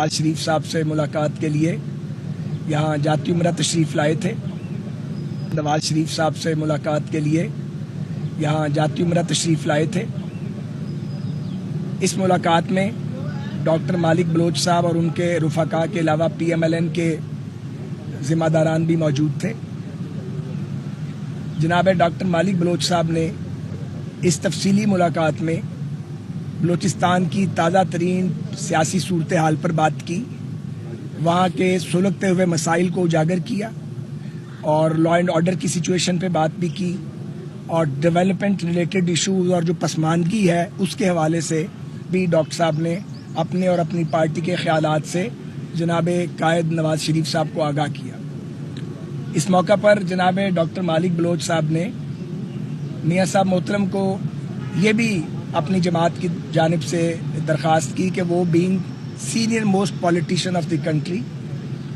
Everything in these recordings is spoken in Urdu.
نواز شریف صاحب سے ملاقات کے لیے یہاں جاتی عمرہ تشریف لائے تھے۔ نواز شریف صاحب سے ملاقات کے لیے یہاں جاتی عمرہ تشریف لائے تھے۔ اس ملاقات میں ڈاکٹر مالک بلوچ صاحب اور ان کے رفقا کے علاوہ پی ایم ایل این کے ذمہ داران بھی موجود تھے۔ جناب ڈاکٹر مالک بلوچ صاحب نے اس تفصیلی ملاقات میں بلوچستان کی تازہ ترین سیاسی صورتحال پر بات کی، وہاں کے سلگتے ہوئے مسائل کو اجاگر کیا اور لا اینڈ آرڈر کی سچویشن پہ بات بھی کی، اور ڈیولپمنٹ ریلیٹڈ ایشوز اور جو پسماندگی ہے اس کے حوالے سے بھی ڈاکٹر صاحب نے اپنے اور اپنی پارٹی کے خیالات سے جناب قائد نواز شریف صاحب کو آگاہ کیا۔ اس موقع پر جناب ڈاکٹر مالک بلوچ صاحب نے میاں صاحب محترم کو یہ بھی اپنی جماعت کی جانب سے درخواست کی کہ وہ being senior most politician of the country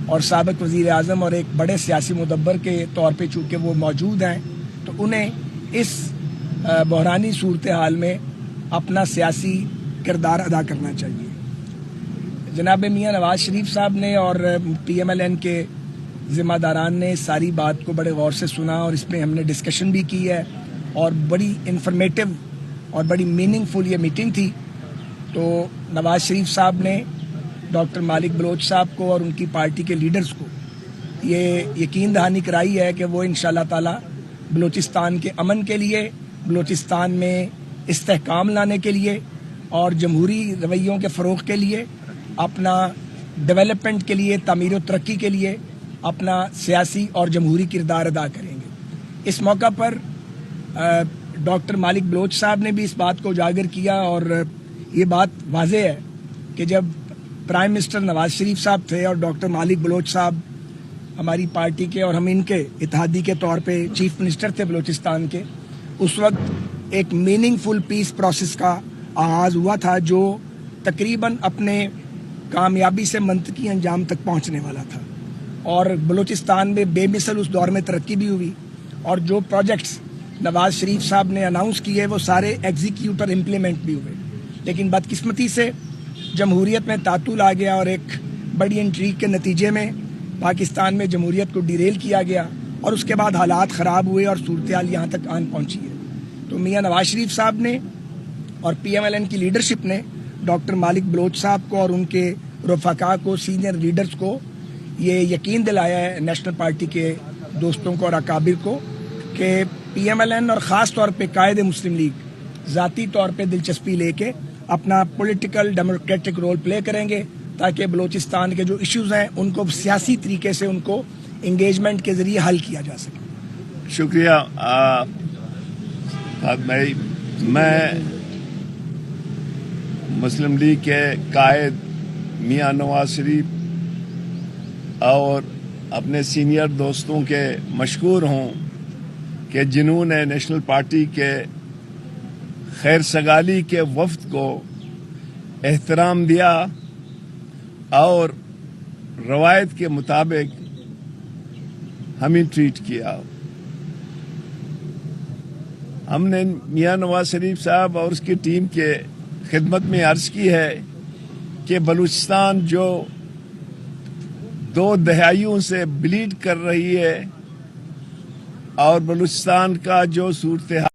اور سابق وزیر اعظم اور ایک بڑے سیاسی مدبر کے طور پہ چونکہ وہ موجود ہیں تو انہیں اس بحرانی صورتحال میں اپنا سیاسی کردار ادا کرنا چاہیے۔ جناب میاں نواز شریف صاحب نے اور پی ایم ایل این کے ذمہ داران نے ساری بات کو بڑے غور سے سنا، اور اس میں ہم نے ڈسکشن بھی کی ہے، اور بڑی انفارمیٹو اور بڑی میننگ فل یہ میٹنگ تھی۔ تو نواز شریف صاحب نے ڈاکٹر مالک بلوچ صاحب کو اور ان کی پارٹی کے لیڈرز کو یہ یقین دہانی کرائی ہے کہ وہ انشاءاللہ تعالی بلوچستان کے امن کے لیے، بلوچستان میں استحکام لانے کے لیے اور جمہوری رویوں کے فروغ کے لیے، اپنا ڈیولپمنٹ کے لیے، تعمیر و ترقی کے لیے اپنا سیاسی اور جمہوری کردار ادا کریں گے۔ اس موقع پر ڈاکٹر مالک بلوچ صاحب نے بھی اس بات کو اجاگر کیا، اور یہ بات واضح ہے کہ جب پرائم منسٹر نواز شریف صاحب تھے اور ڈاکٹر مالک بلوچ صاحب ہماری پارٹی کے اور ہم ان کے اتحادی کے طور پہ چیف منسٹر تھے بلوچستان کے، اس وقت ایک میننگ فل پیس پروسیس کا آغاز ہوا تھا جو تقریباً اپنے کامیابی سے منطقی انجام تک پہنچنے والا تھا، اور بلوچستان میں بے مثل اس دور میں ترقی بھی ہوئی، اور جو پروجیکٹس نواز شریف صاحب نے اناؤنس کیے وہ سارے ایگزیکیوٹ اور امپلیمنٹ بھی ہوئے۔ لیکن بدقسمتی سے جمہوریت میں تعطل آ گیا، اور ایک بڑی انٹریگ کے نتیجے میں پاکستان میں جمہوریت کو ڈیریل کیا گیا، اور اس کے بعد حالات خراب ہوئے اور صورتحال یہاں تک آن پہنچی ہے۔ تو میاں نواز شریف صاحب نے اور پی ایم ایل این کی لیڈرشپ نے ڈاکٹر مالک بلوچ صاحب کو اور ان کے رفقا کو، سینئر لیڈرز کو یہ یقین دلایا ہے، نیشنل پارٹی کے دوستوں کو اور اکابر کو، کہ پی ایم ایل این اور خاص طور پہ قائد مسلم لیگ ذاتی طور پہ دلچسپی لے کے اپنا پولیٹیکل ڈیموکریٹک رول پلے کریں گے، تاکہ بلوچستان کے جو ایشوز ہیں ان کو سیاسی طریقے سے ان کو انگیجمنٹ کے ذریعے حل کیا جا سکے۔ شکریہ۔ میں مسلم لیگ کے قائد میاں نواز شریف اور اپنے سینئر دوستوں کے مشکور ہوں کہ جنہوں نے نیشنل پارٹی کے خیر سگالی کے وفد کو احترام دیا اور روایت کے مطابق ہمیں ٹریٹ کیا۔ ہم نے میاں نواز شریف صاحب اور اس کی ٹیم کے خدمت میں عرض کی ہے کہ بلوچستان جو 2 دہائیوں سے بلیڈ کر رہی ہے، اور بلوچستان کا جو صورتحال